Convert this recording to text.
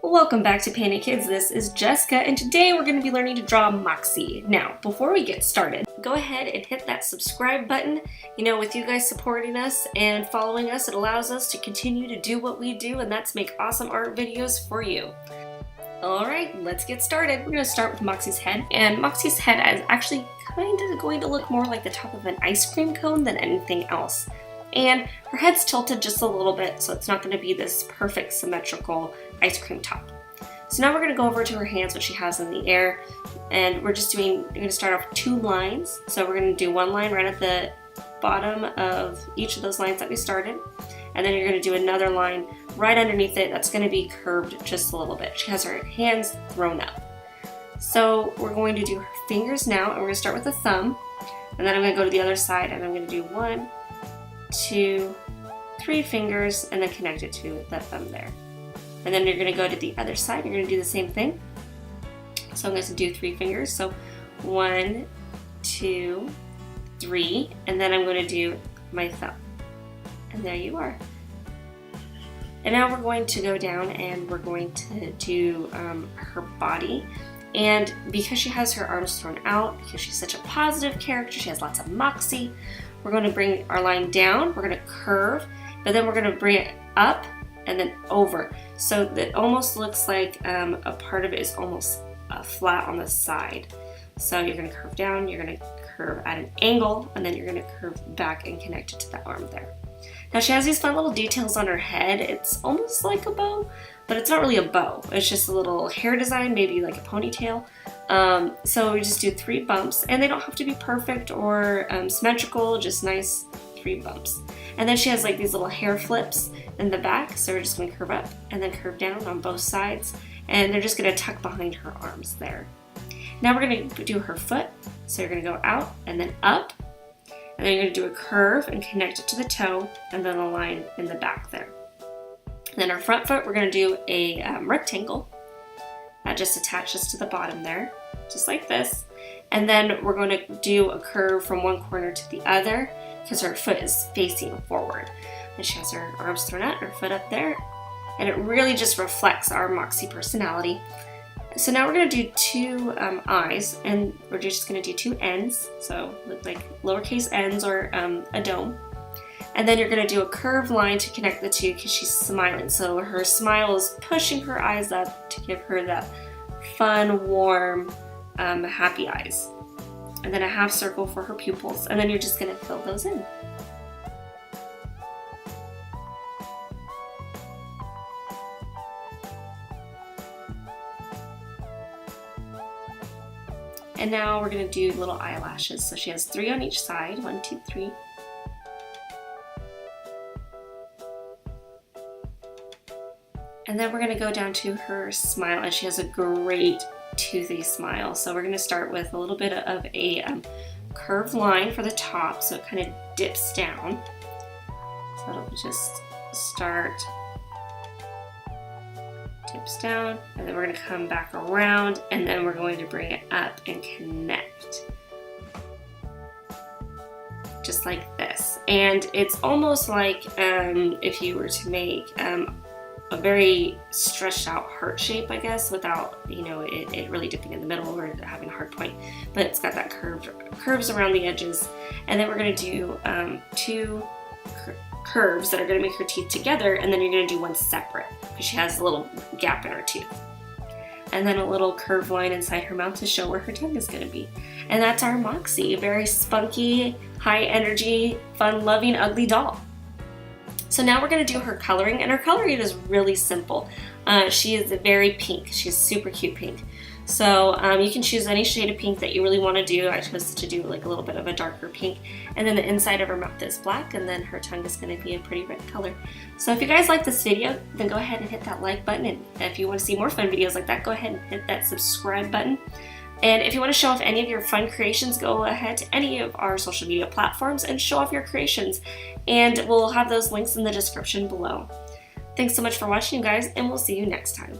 Welcome back to Painted Kids. This is Jessica, and today we're going to be learning to draw Moxy. Now, before we get started, go ahead and hit that subscribe button. You know, with you guys supporting us and following us, it allows us to continue to do what we do, and that's make awesome art videos for you. Alright, let's get started. We're going to start with Moxy's head, and Moxy's head is actually kind of going to look more like the top of an ice cream cone than anything else. And her head's tilted just a little bit, so it's not going to be this perfect symmetrical ice cream top. So now we're going to go over to her hands, what she has in the air, and we're going to start off with 2 lines. So we're going to do 1 line right at the bottom of each of those lines that we started, and then you're going to do another line right underneath it that's going to be curved just a little bit. She has her hands thrown up. So we're going to do her fingers now, and we're going to start with the thumb, and then I'm going to go to the other side, and I'm going to do 1, 2, 3 fingers, and then connect it to the thumb there. And then you're going to go to the other side, you're going to do the same thing. So I'm going to do 3 fingers, so 1, 2, 3, and then I'm going to do my thumb. And there you are. And now we're going to go down and we're going to do her body. And because she has her arms thrown out, because she's such a positive character, she has lots of moxie, we're going to bring our line down, we're going to curve, but then we're going to bring it up and then over. So that almost looks like a part of it is almost flat on the side. So you're going to curve down, you're going to curve at an angle, and then you're going to curve back and connect it to the arm there. Now she has these fun little details on her head. It's almost like a bow, but it's not really a bow. It's just a little hair design, maybe like a ponytail. So we just do 3 bumps, and they don't have to be perfect or symmetrical, just nice 3 bumps. And then she has like these little hair flips in the back, so we're just going to curve up and then curve down on both sides, and they're just going to tuck behind her arms there. Now we're going to do her foot, so you're going to go out and then up, and then you're going to do a curve and connect it to the toe, and then a line in the back there. And then our front foot, we're going to do a rectangle that just attaches to the bottom there, just like this. And then we're going to do a curve from one corner to the other because her foot is facing forward. And she has her arms thrown out, her foot up there, and it really just reflects our Moxy personality. So now we're going to do 2 eyes, and we're just going to do 2 ends, so look like lowercase n's or a dome. And then you're going to do a curved line to connect the 2 because she's smiling. So her smile is pushing her eyes up to give her that fun, warm, happy eyes. And then a half circle for her pupils, and then you're just going to fill those in. And now we're going to do little eyelashes. So she has 3 on each side. 1, 2, 3. And then we're going to go down to her smile, and she has a great toothy smile. So we're going to start with a little bit of a curved line for the top, so it kind of dips down. So it'll just start, dips down, and then we're going to come back around, and then we're going to bring it up and connect. Just like this. And it's almost like if you were to make a very stretched out heart shape, I guess, without, you know, it really dipping in the middle or having a hard point. But it's got that curves around the edges. And then we're going to do 2 curves that are going to make her teeth together, and then you're going to do 1 separate because she has a little gap in her tooth. And then a little curved line inside her mouth to show where her tongue is going to be. And that's our Moxy, a very spunky, high energy, fun-loving, ugly doll. So now we're going to do her coloring, and her coloring is really simple. She is very pink. She's super cute pink. So you can choose any shade of pink that you really want to do. I chose to do like a little bit of a darker pink. And then the inside of her mouth is black, and then her tongue is going to be a pretty red color. So if you guys like this video, then go ahead and hit that like button. And if you want to see more fun videos like that, go ahead and hit that subscribe button. And if you want to show off any of your fun creations, go ahead to any of our social media platforms and show off your creations. And we'll have those links in the description below. Thanks so much for watching, you guys, and we'll see you next time.